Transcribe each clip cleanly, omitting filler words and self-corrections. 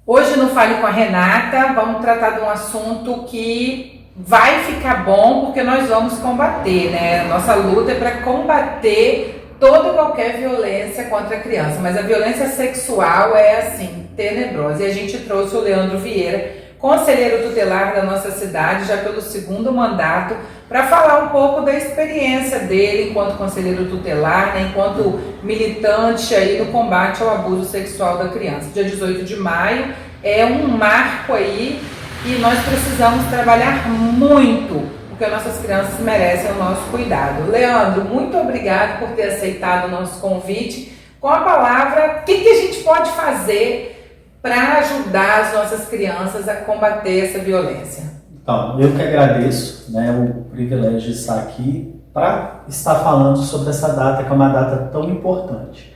Hoje no Fale com a Renata, vamos tratar de um assunto que vai ficar bom porque nós vamos combater, né? Nossa luta é para combater toda e qualquer violência contra a criança, mas a violência sexual é assim, tenebrosa. E a gente trouxe o Leandro Vieira, conselheiro tutelar da nossa cidade, já pelo segundo mandato, para falar um pouco da experiência dele enquanto conselheiro tutelar, né, enquanto militante aí no combate ao abuso sexual da criança. Dia 18 de maio é um marco aí e nós precisamos trabalhar muito, porque nossas crianças merecem o nosso cuidado. Leandro, muito obrigado por ter aceitado o nosso convite. Com a palavra, o que a gente pode fazer para ajudar as nossas crianças a combater essa violência? Então, eu que agradeço, né, o privilégio de estar aqui para estar falando sobre essa data, que é uma data tão importante,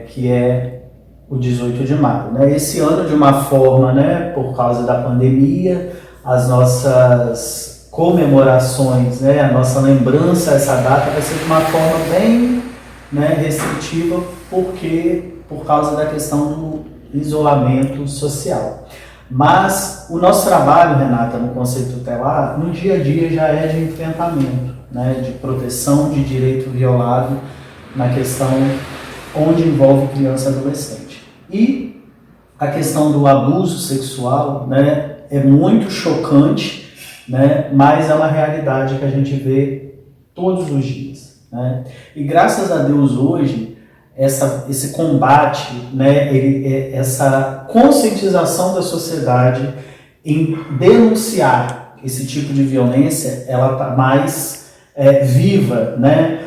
que é o 18 de maio. Né? Esse ano, de uma forma, né, por causa da pandemia, as nossas comemorações, né, a nossa lembrança a essa data vai ser de uma forma bem, né, restritiva, por causa da questão do isolamento social. Mas o nosso trabalho, Renata, no Conselho Tutelar, no dia a dia já é de enfrentamento, né, de proteção de direito violado na questão onde envolve criança e adolescente. E a questão do abuso sexual, né, é muito chocante, né, mas é uma realidade que a gente vê todos os dias. Né? E graças a Deus hoje, esse combate, né, essa conscientização da sociedade em denunciar esse tipo de violência, ela está mais viva, né?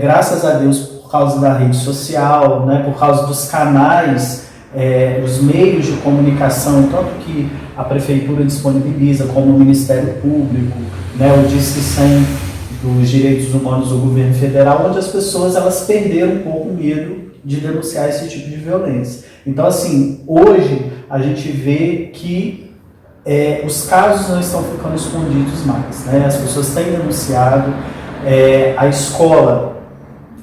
Graças a Deus, por causa da rede social, né, por causa dos canais, os meios de comunicação, tanto que a Prefeitura disponibiliza, como o Ministério Público, né, o Disque 100, dos direitos humanos do governo federal, onde as pessoas elas perderam um pouco o medo de denunciar esse tipo de violência. Então, assim, hoje a gente vê que os casos não estão ficando escondidos mais, né? As pessoas têm denunciado, a escola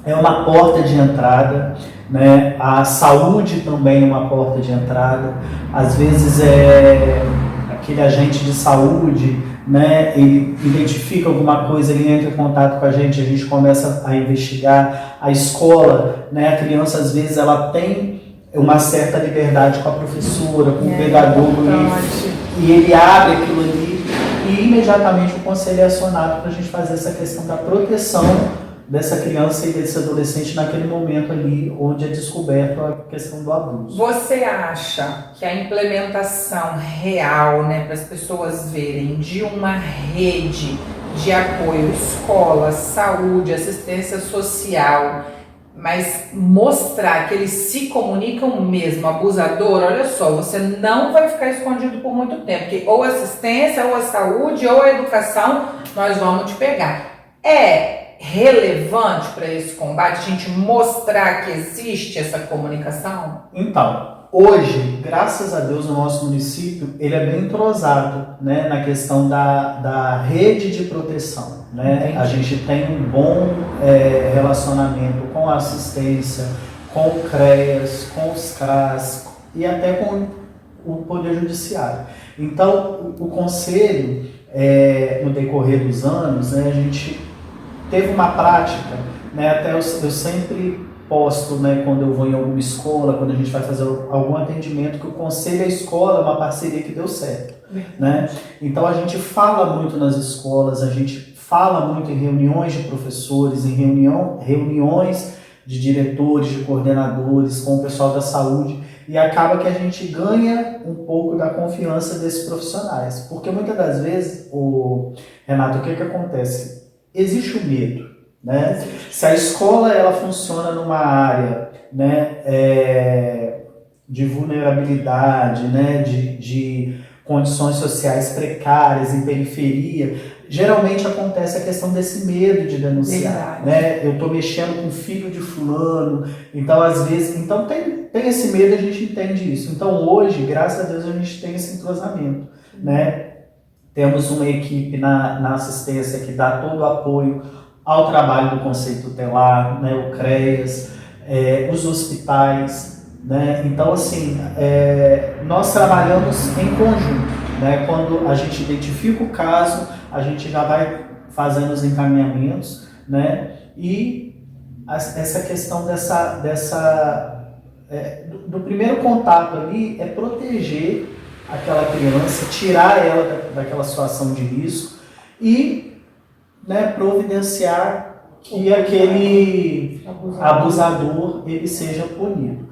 é uma porta de entrada, né? A saúde também é uma porta de entrada. Às vezes aquele agente de saúde, né, ele identifica alguma coisa, ele entra em contato com a gente começa a investigar. A escola, né, a criança às vezes ela tem uma certa liberdade com a professora, com o pedagogo, e ele abre aquilo ali e imediatamente o conselho é acionado para a gente fazer essa questão da proteção dessa criança e desse adolescente naquele momento ali onde é descoberto a questão do abuso. Você acha que a implementação real, né, para as pessoas verem, de uma rede de apoio, escola, saúde, assistência social, mas mostrar que eles se comunicam mesmo, abusador, olha só, você não vai ficar escondido por muito tempo, porque ou assistência, ou a saúde, ou a educação, nós vamos te pegar. Relevante para esse combate, a gente mostrar que existe essa comunicação? Então, hoje, graças a Deus, o nosso município ele é bem entrosado, né, na questão da rede de proteção. Né? A gente tem um bom relacionamento com a assistência, com o CREAS, com os CRAS e até com o Poder Judiciário. Então, o Conselho, no decorrer dos anos, né, a gente teve uma prática, né, até eu sempre posto, né, quando eu vou em alguma escola, quando a gente vai fazer algum atendimento, que o Conselho e a escola é uma parceria que deu certo. Né? Então a gente fala muito nas escolas, a gente fala muito em reuniões de professores, em reuniões de diretores, de coordenadores, com o pessoal da saúde, e acaba que a gente ganha um pouco da confiança desses profissionais. Porque muitas das vezes, Renato, o que acontece? Existe o medo, né? Se a escola ela funciona numa área, né, de vulnerabilidade, né, de condições sociais precárias, em periferia, geralmente acontece a questão desse medo de denunciar. Né? Eu estou mexendo com o filho de fulano, então às vezes tem esse medo, a gente entende isso. Então hoje, graças a Deus, a gente tem esse entrosamento, né? Temos uma equipe na assistência que dá todo o apoio ao trabalho do Conselho Tutelar, né, o CREAS, os hospitais, né? Então, assim, nós trabalhamos em conjunto, né? Quando a gente identifica o caso, a gente já vai fazendo os encaminhamentos, né? E essa questão do primeiro contato ali é proteger aquela criança, tirar ela daquela situação de risco e, né, providenciar que aquele abusador ele seja punido.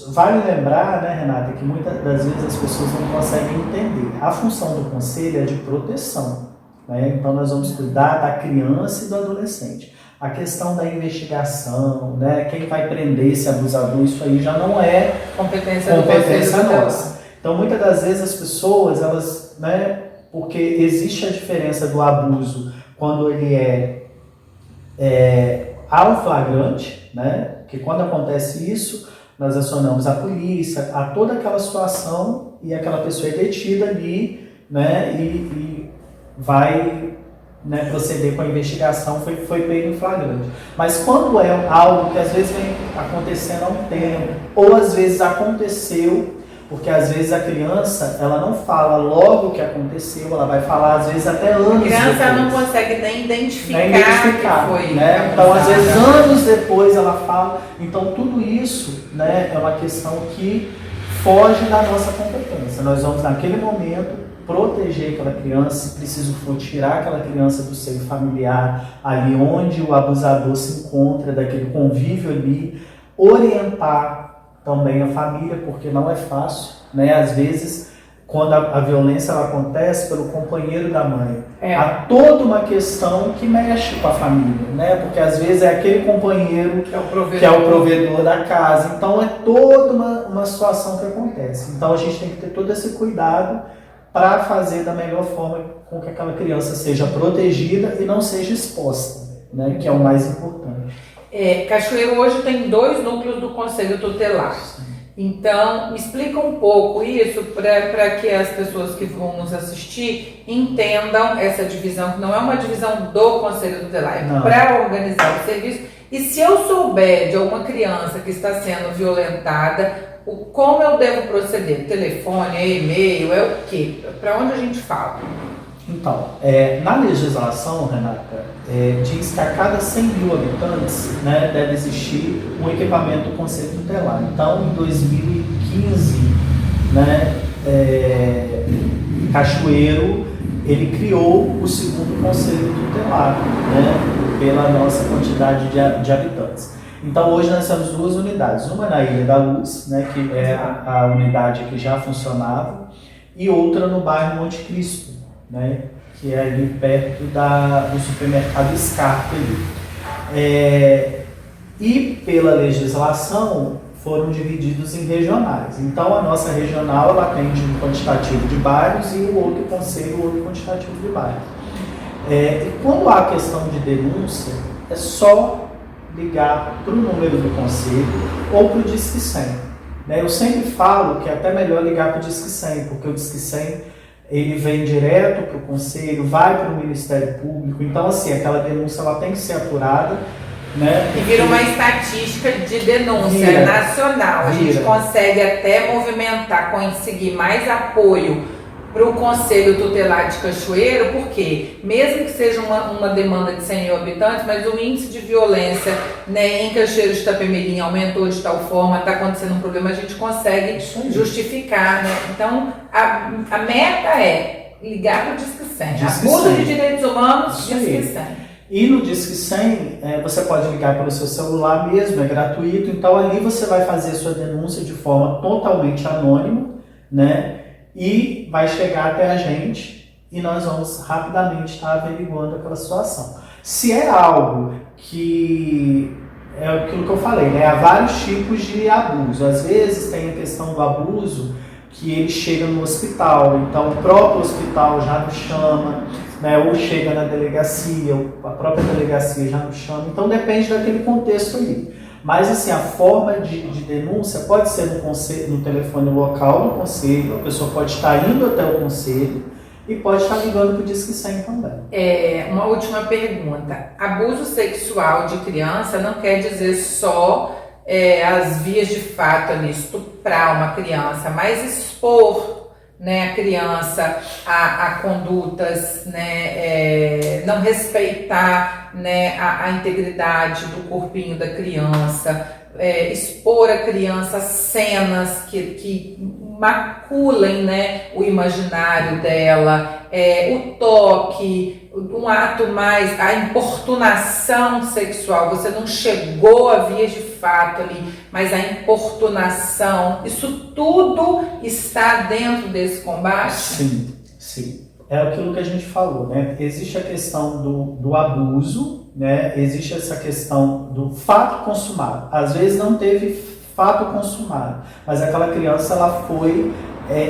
Vale lembrar, né, Renata, que muitas das vezes as pessoas não conseguem entender. A função do conselho é de proteção, né? Então nós vamos cuidar da criança e do adolescente. A questão da investigação, né, quem vai prender esse abusador, isso aí já não é competência nossa. Então muitas das vezes as pessoas, elas, né, porque existe a diferença do abuso quando ele ao flagrante, né, que quando acontece isso, nós acionamos a polícia, a toda aquela situação e aquela pessoa é detida ali, né, e vai, né, proceder com a investigação, foi pego em flagrante. Mas quando é algo que às vezes vem acontecendo há um tempo, ou às vezes aconteceu, porque às vezes a criança, ela não fala logo o que aconteceu, ela vai falar às vezes até anos depois. A criança não consegue nem identificar que foi. Né? Então às vezes anos depois ela fala. Então tudo isso, né, é uma questão que foge da nossa competência. Nós vamos naquele momento proteger aquela criança, se preciso for tirar aquela criança do seio familiar, ali onde o abusador se encontra, daquele convívio ali, orientar também a família, porque não é fácil, né? Às vezes, quando a violência ela acontece pelo companheiro da mãe, há toda uma questão que mexe com a família, né? Porque às vezes é aquele companheiro que é o provedor da casa, então é toda uma situação que acontece. Então a gente tem que ter todo esse cuidado para fazer da melhor forma com que aquela criança seja protegida e não seja exposta, né? Que é o mais importante. Cachoeiro hoje tem 2 núcleos do Conselho Tutelar. Então, me explica um pouco isso para que as pessoas que vão nos assistir entendam essa divisão, que não é uma divisão do Conselho Tutelar, é para organizar o serviço. E se eu souber de alguma criança que está sendo violentada, como eu devo proceder? Telefone, e-mail, é o quê? Para onde a gente fala? Então, na legislação, Renata, diz que a cada 100 mil habitantes, né, deve existir um equipamento do Conselho Tutelar. Então, em 2015, né, Cachoeiro, ele criou o segundo Conselho Tutelar, né, pela nossa quantidade de habitantes. Então, hoje nós temos 2 unidades. Uma na Ilha da Luz, né, que é a unidade que já funcionava, e outra no bairro Monte Cristo, né, que é ali perto do supermercado Scarpe. E pela legislação foram divididos em regionais. Então a nossa regional ela atende um quantitativo de bairros e o outro conselho outro quantitativo de bairros. E quando há questão de denúncia, é só ligar para o número do conselho ou para o Disque 100. Eu sempre falo que é até melhor ligar para o Disque 100, porque o Disque 100 ele vem direto para o conselho, vai para o Ministério Público. Então, assim, aquela denúncia ela tem que ser apurada, né? E vira uma estatística de denúncia nacional. A gente consegue até movimentar, conseguir mais apoio para o Conselho Tutelar de Cachoeiro, porque mesmo que seja uma demanda de 100 mil habitantes, mas o índice de violência, né, em Cachoeiro de Itapemirim aumentou de tal forma, está acontecendo um problema, a gente consegue justificar, né? Então, a meta é ligar para o Disque 100. Abuso de direitos humanos, Disque 100. E no Disque 100, você pode ligar pelo seu celular mesmo, é gratuito, então ali você vai fazer a sua denúncia de forma totalmente anônima, né? E vai chegar até a gente e nós vamos rapidamente estar averiguando aquela situação. Se é algo que é aquilo que eu falei, né? Há vários tipos de abuso. Às vezes tem a questão do abuso que ele chega no hospital, então o próprio hospital já nos chama, né? Ou chega na delegacia, ou a própria delegacia já nos chama. Então depende daquele contexto ali. Mas assim, a forma de denúncia pode ser no telefone local do conselho, a pessoa pode estar indo até o conselho e pode estar ligando para o Disque 100 também. Uma última pergunta. Abuso sexual de criança não quer dizer só as vias de fato ali, estuprar uma criança, mas expor, né, a criança a condutas, né, não respeitar, né, a integridade do corpinho da criança, expor a criança a cenas que maculem, né, o imaginário dela, o toque, um ato mais, a importunação sexual, você não chegou a vias de fato ali, mas a importunação, isso tudo está dentro desse combate? Sim, sim. É aquilo que a gente falou, né? Existe a questão do abuso, né? Existe essa questão do fato consumado. Às vezes não teve fato consumado, mas aquela criança ela foi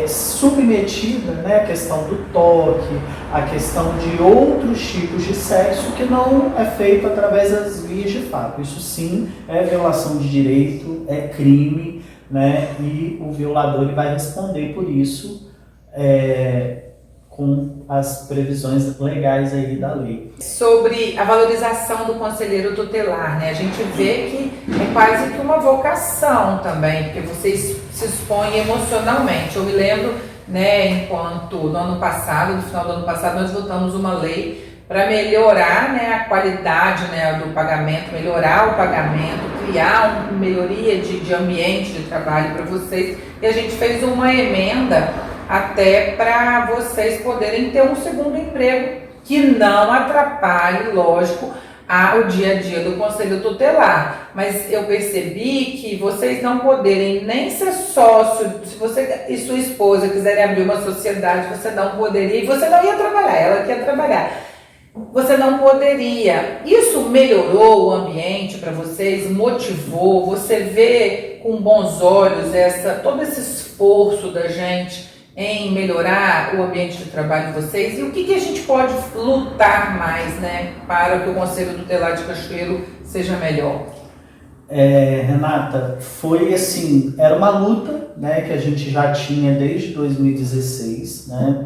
submetida, né, à questão do toque, à questão de outros tipos de sexo que não é feito através das vias de fato. Isso sim é violação de direito, é crime, né, e o violador ele vai responder por isso com as previsões legais aí da lei. Sobre a valorização do conselheiro tutelar, né? A gente vê que é quase que uma vocação também, porque vocês se expõem emocionalmente. Eu me lembro, né, enquanto no ano passado, no final do ano passado, nós votamos uma lei para melhorar, né, a qualidade, né, do pagamento, melhorar o pagamento, criar uma melhoria de ambiente de trabalho para vocês. E a gente fez uma emenda até para vocês poderem ter um segundo emprego que não atrapalhe, lógico, o dia a dia do conselho tutelar. Mas eu percebi que vocês não poderem nem ser sócio, se você e sua esposa quiserem abrir uma sociedade, você não poderia, e você não ia trabalhar, ela que ia trabalhar. Você não poderia. Isso melhorou o ambiente para vocês, motivou, você vê com bons olhos todo esse esforço da gente em melhorar o ambiente de trabalho de vocês, e o que a gente pode lutar mais, né, para que o Conselho Tutelar de Cachoeiro seja melhor? Renata, foi assim, era uma luta, né, que a gente já tinha desde 2016, né,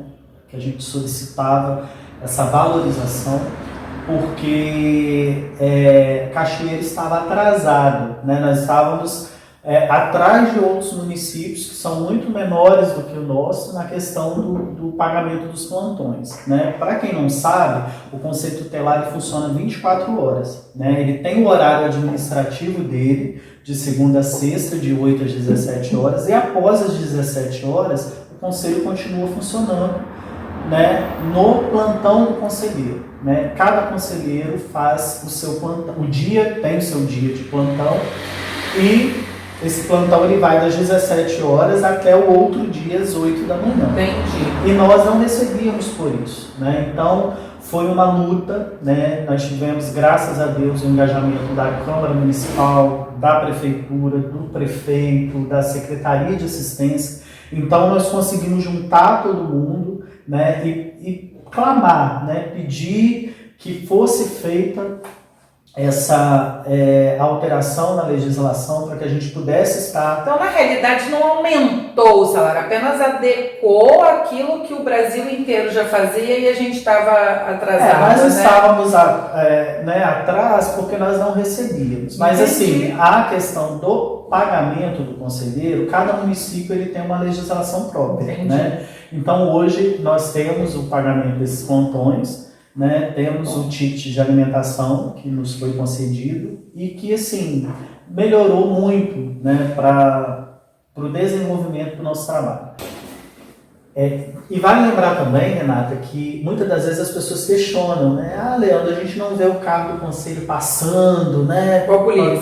que a gente solicitava essa valorização, porque Cachoeiro estava atrasado, né, nós estávamos atrás de outros municípios que são muito menores do que o nosso na questão do pagamento dos plantões, né? Para quem não sabe, o Conselho Tutelar ele funciona 24 horas. Né? Ele tem o horário administrativo dele, de segunda a sexta, de 8 às 17 horas, e após as 17 horas, o Conselho continua funcionando, né, no plantão do conselheiro. Né? Cada conselheiro faz o seu plantão, tem o seu dia de plantão, e esse plantão ele vai das 17 horas até o outro dia, às 8 da manhã. Entendi. E nós não recebíamos por isso. Né? Então, foi uma luta. Né? Nós tivemos, graças a Deus, o engajamento da Câmara Municipal, da Prefeitura, do Prefeito, da Secretaria de Assistência. Então, nós conseguimos juntar todo mundo, né? e clamar, né? Pedir que fosse feita essa alteração na legislação para que a gente pudesse estar... Então, na realidade, não aumentou o salário, apenas adequou aquilo que o Brasil inteiro já fazia e a gente estava atrasado. Nós estávamos atrás porque nós não recebíamos. Mas, assim, a questão do pagamento do conselheiro, cada município ele tem uma legislação própria. Né? Então, hoje, nós temos o pagamento desses plantões, né? Temos o ticket de alimentação que nos foi concedido e que, assim, melhorou muito, né, para o desenvolvimento do nosso trabalho. E vale lembrar também, Renata, que muitas das vezes as pessoas questionam, né? Leandro, a gente não vê o carro do conselho passando, né,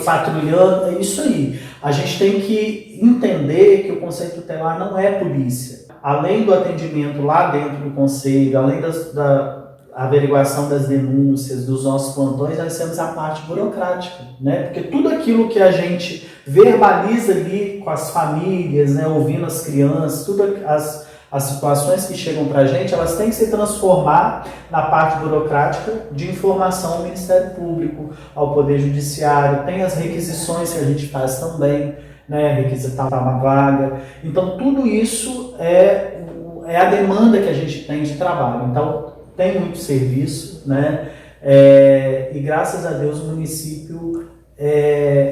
patrulhando, é isso aí. A gente tem que entender que o Conselho Tutelar não é polícia. Além do atendimento lá dentro do conselho, além da averiguação das denúncias, dos nossos plantões, nós temos a parte burocrática, né? Porque tudo aquilo que a gente verbaliza ali com as famílias, né, ouvindo as crianças, todas as situações que chegam para a gente, elas têm que se transformar na parte burocrática de informação ao Ministério Público, ao Poder Judiciário, tem as requisições que a gente faz também, né, requisitar uma vaga. Então, tudo isso é a demanda que a gente tem de trabalho. Então, tem muito serviço, né? E graças a Deus o município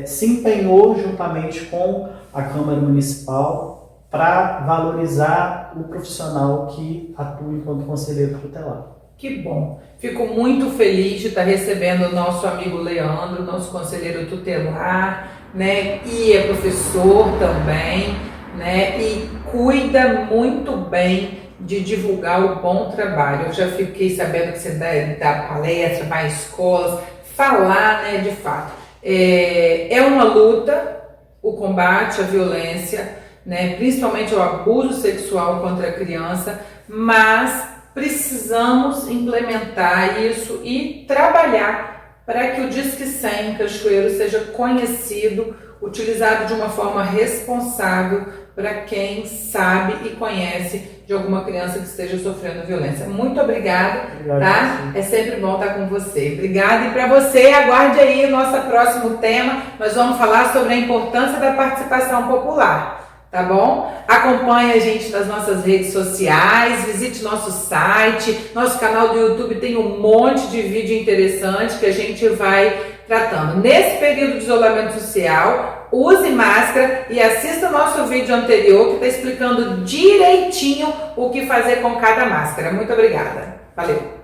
se empenhou juntamente com a Câmara Municipal para valorizar o profissional que atua enquanto conselheiro tutelar. Que bom. Fico muito feliz de estar recebendo o nosso amigo Leandro, nosso conselheiro tutelar, né? E é professor também, né? E cuida muito bem de divulgar o bom trabalho. Eu já fiquei sabendo que você dá palestra, vai em escolas, falar, né, de fato. É uma luta, o combate à violência, né, principalmente o abuso sexual contra a criança, mas precisamos implementar isso e trabalhar para que o Disque 100 em Cachoeiro seja conhecido, utilizado de uma forma responsável para quem sabe e conhece de alguma criança que esteja sofrendo violência. Muito obrigada, tá? É sempre bom estar com você. Obrigada. E para você, aguarde aí o nosso próximo tema. Nós vamos falar sobre a importância da participação popular. Tá bom? Acompanhe a gente nas nossas redes sociais, visite nosso site, nosso canal do YouTube tem um monte de vídeo interessante que a gente vai tratando. Nesse período de isolamento social, use máscara e assista o nosso vídeo anterior que está explicando direitinho o que fazer com cada máscara. Muito obrigada. Valeu!